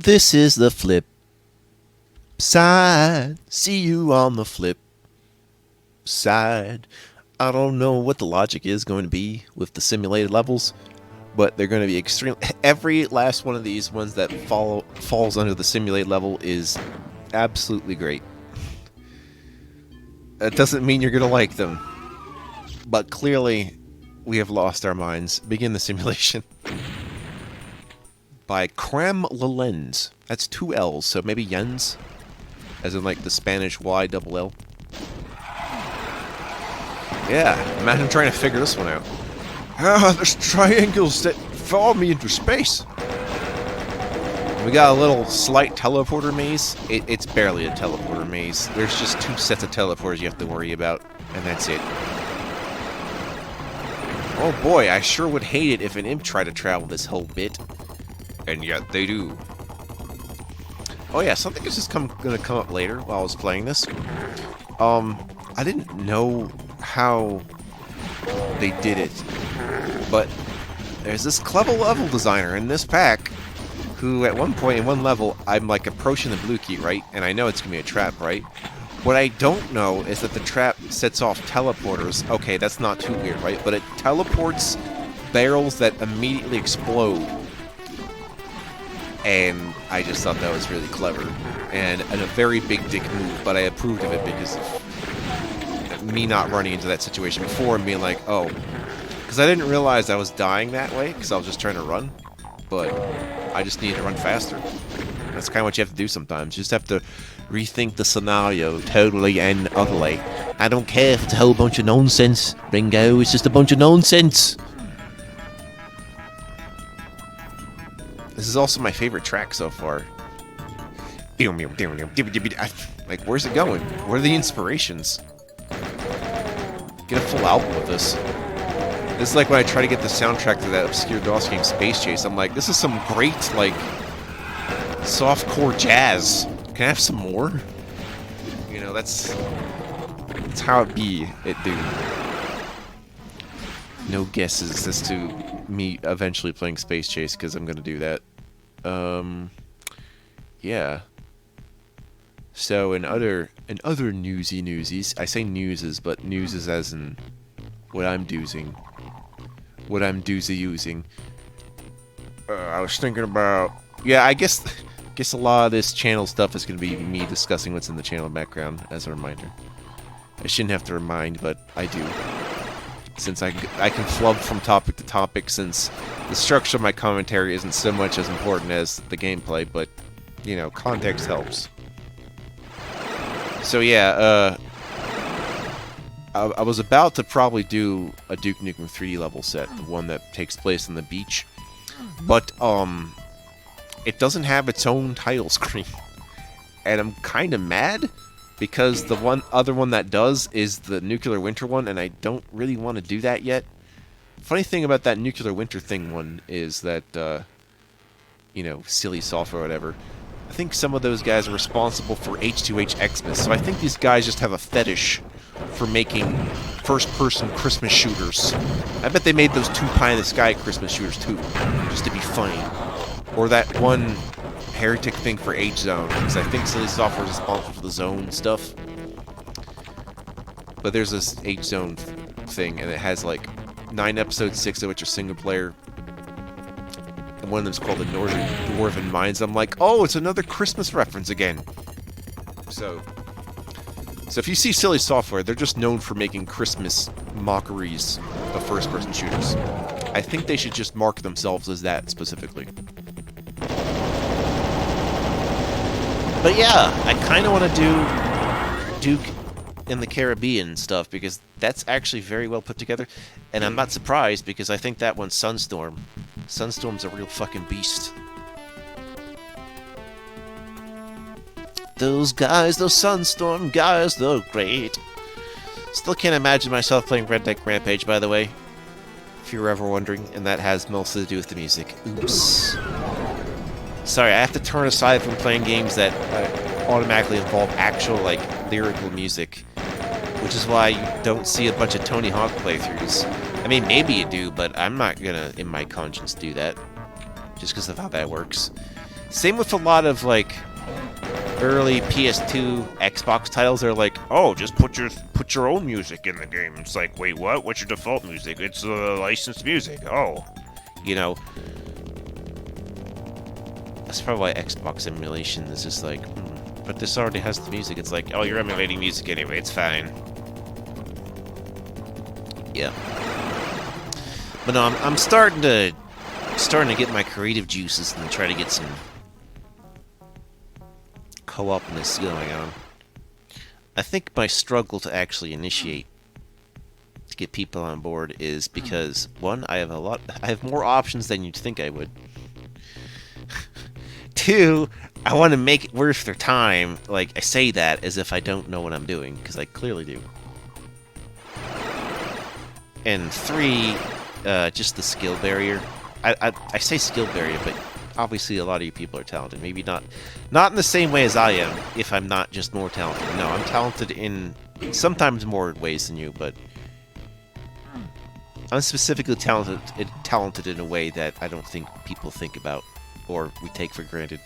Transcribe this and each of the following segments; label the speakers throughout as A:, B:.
A: This is the flip side. See you on the flip side. I don't know what the logic is going to be with the simulated levels, but they're going to be extreme. Every last one of these ones that falls under the simulated level is absolutely great. That doesn't mean you're going to like them, but clearly we have lost our minds. Begin the simulation. By Cram Lens. That's 2 L's, so maybe Yens, as in like the Spanish Y double L. Yeah, imagine trying to figure this one out. Ah, there's triangles that follow me into space. We got a little slight teleporter maze. It's barely a teleporter maze. There's just 2 sets of teleporters you have to worry about, and that's it. Oh boy, I sure would hate it if an imp tried to travel this whole bit. And yet they do. Oh yeah, something is just gonna come up later while I was playing this. I didn't know how they did it, but there's this clever level designer in this pack who at one point in one level, I'm like approaching the blue key, right? And I know it's gonna be a trap, right? What I don't know is that the trap sets off teleporters. Okay, that's not too weird, right? But it teleports barrels that immediately explode. And I just thought that was really clever. And a very big dick move, but I approved of it because of me not running into that situation before and being like, oh. Because I didn't realize I was dying that way, because I was just trying to run. But I just needed to run faster. That's kind of what you have to do sometimes. You just have to rethink the scenario totally and utterly. I don't care if it's a whole bunch of nonsense, Ringo. It's just a bunch of nonsense. This is also my favorite track so far. Like, where's it going? What are the inspirations? Get a full album of this. This is like when I try to get the soundtrack to that obscure DOS game Space Chase. I'm like, this is some great, like, softcore jazz. Can I have some more? You know, that's how it be, it do. No guesses as to me eventually playing Space Chase, because I'm going to do that. Yeah. So in other newsies, I say newses, but newses as in what I'm doozing. What I'm doozy using. I was thinking about... Yeah, I guess a lot of this channel stuff is going to be me discussing what's in the channel background as a reminder. I shouldn't have to remind, but I do. Since I can flub from topic to topic, since the structure of my commentary isn't so much as important as the gameplay, but, you know, context helps. So yeah, I was about to probably do a Duke Nukem 3D level set, the one that takes place on the beach, but, it doesn't have its own title screen, and I'm kinda mad, because the other one that does is the Nuclear Winter one, and I don't really want to do that yet. Funny thing about that Nuclear Winter thing one is that, you know, silly software or whatever, I think some of those guys are responsible for H2H Xmas, so I think these guys just have a fetish for making first-person Christmas shooters. I bet they made those 2 pie-in-the-sky Christmas shooters too, just to be funny. Or that one Heretic thing for H-Zone, because I think Silly Software is responsible for the Zone stuff. But there's this H-Zone thing, and it has like 9 episodes, 6 of which are single player. And one of them's called the Dwarven Mines. I'm like, oh, it's another Christmas reference again. So if you see Silly Software, they're just known for making Christmas mockeries of first-person shooters. I think they should just mark themselves as that specifically. But yeah, I kind of want to do Duke in the Caribbean stuff, because that's actually very well put together. And I'm not surprised, because I think that one's Sunstorm. Sunstorm's a real fucking beast. Those guys, those Sunstorm guys, they're great. Still can't imagine myself playing Red Dead Rampage, by the way. If you're ever wondering, and that has mostly to do with the music. Oops. Sorry, I have to turn aside from playing games that automatically involve actual, like, lyrical music. Which is why you don't see a bunch of Tony Hawk playthroughs. I mean, maybe you do, but I'm not gonna, in my conscience, do that. Just because of how that works. Same with a lot of, like, early PS2 Xbox titles. They're like, oh, just put your own music in the game. It's like, wait, what? What's your default music? It's licensed music. Oh, you know. That's probably why Xbox emulation is just like, but this already has the music. It's like, oh, you're emulating music anyway. It's fine. Yeah. But no, I'm starting to get my creative juices and try to get some co-opness going on. I think my struggle to actually initiate to get people on board is because, one, I have more options than you'd think I would. Two, I want to make it worth their time. Like, I say that as if I don't know what I'm doing, because I clearly do. And three, just the skill barrier. I say skill barrier, but obviously a lot of you people are talented. Maybe not in the same way as I am, if I'm not just more talented. No, I'm talented in sometimes more ways than you, but I'm specifically talented in a way that I don't think people think about or we take for granted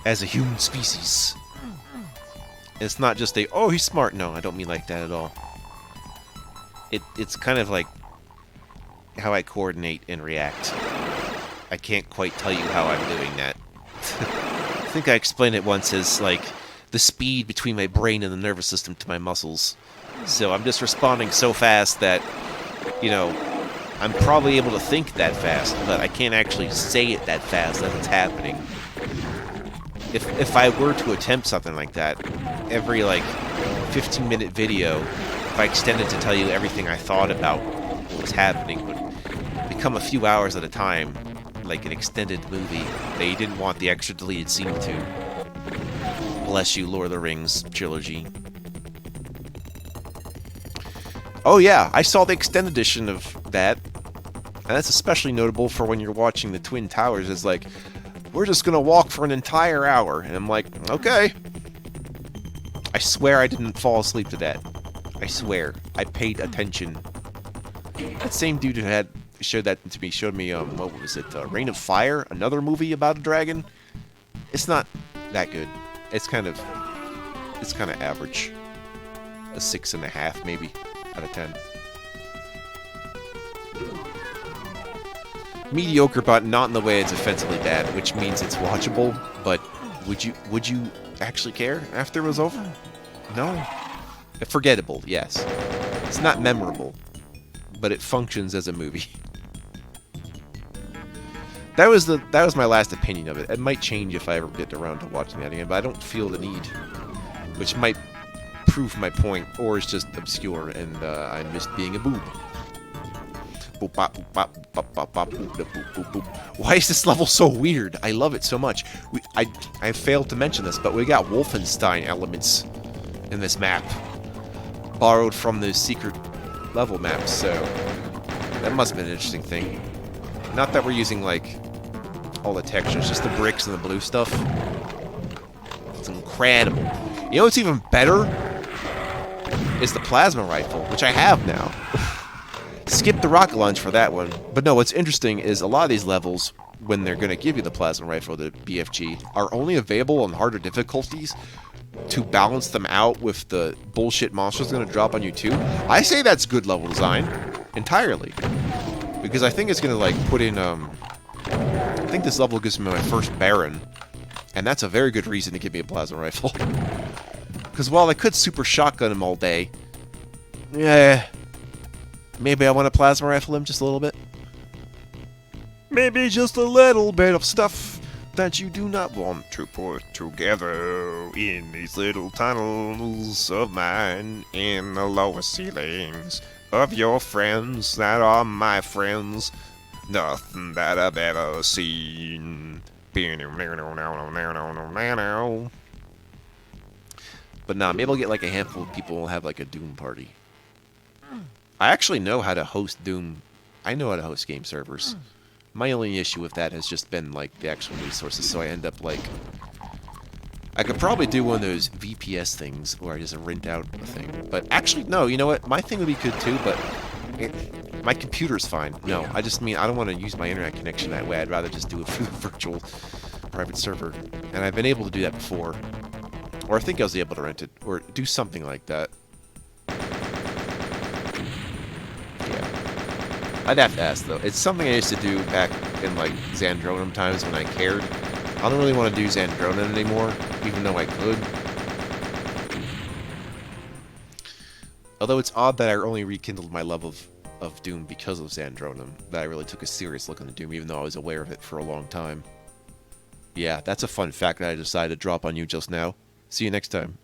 A: as a human species. It's not just oh, he's smart. No, I don't mean like that at all. It's kind of like how I coordinate and react. I can't quite tell you how I'm doing that. I think I explained it once as, like, the speed between my brain and the nervous system to my muscles. So I'm just responding so fast that, you know, I'm probably able to think that fast, but I can't actually say it that fast as it's happening. If I were to attempt something like that, every, like, 15-minute video, if I extended to tell you everything I thought about what was happening, would become a few hours at a time, like an extended movie. They didn't want the extra deleted scene to. Bless you, Lord of the Rings trilogy. Oh yeah, I saw the extended edition of that. And that's especially notable for when you're watching the Twin Towers. It's like, we're just gonna walk for an entire hour. And I'm like, okay. I swear I didn't fall asleep to that. I swear. I paid attention. That same dude who showed me, what was it, Reign of Fire? Another movie about a dragon? It's not that good. It's kind of average. A 6.5, maybe, out of 10. Mediocre, but not in the way it's offensively bad, which means it's watchable, but would you actually care after it was over? No. Forgettable, yes. It's not memorable, but it functions as a movie. That was my last opinion of it. It might change if I ever get around to watching that again, but I don't feel the need, which might prove my point, or it's just obscure and I missed being a boob. Why is this level so weird? I love it so much. I failed to mention this, but we got Wolfenstein elements in this map, borrowed from the secret level maps, so that must have been an interesting thing. Not that we're using, like, all the textures, just the bricks and the blue stuff. It's incredible. You know what's even better? Is the plasma rifle, which I have now. Skip the rocket launch for that one. But no, what's interesting is a lot of these levels, when they're going to give you the plasma rifle, the BFG, are only available on harder difficulties to balance them out with the bullshit monsters going to drop on you too. I say that's good level design, entirely. Because I think it's going to, like, put in, I think this level gives me my first Baron. And that's a very good reason to give me a plasma rifle. Because while I could super shotgun him all day, yeah, maybe I want to plasma rifle him just a little bit. Maybe just a little bit of stuff that you do not want to put together in these little tunnels of mine in the lower ceilings of your friends that are my friends. Nothing that I've ever seen. But nah, maybe I'll get like a handful of people and have like a Doom party. I actually know how to host Doom. I know how to host game servers. My only issue with that has just been like the actual resources, so I end up like... I could probably do one of those VPS things where I just rent out a thing. But actually, no, you know what? My thing would be good too, but my computer's fine. No, I just mean I don't want to use my internet connection that way. I'd rather just do it through private server. And I've been able to do that before. Or I think I was able to rent it, or do something like that. Yeah. I'd have to ask, though. It's something I used to do back in, like, Xandronum times when I cared. I don't really want to do Xandronan anymore, even though I could. Although it's odd that I only rekindled my love of Doom because of Xandronum, that I really took a serious look into Doom, even though I was aware of it for a long time. Yeah, that's a fun fact that I decided to drop on you just now. See you next time.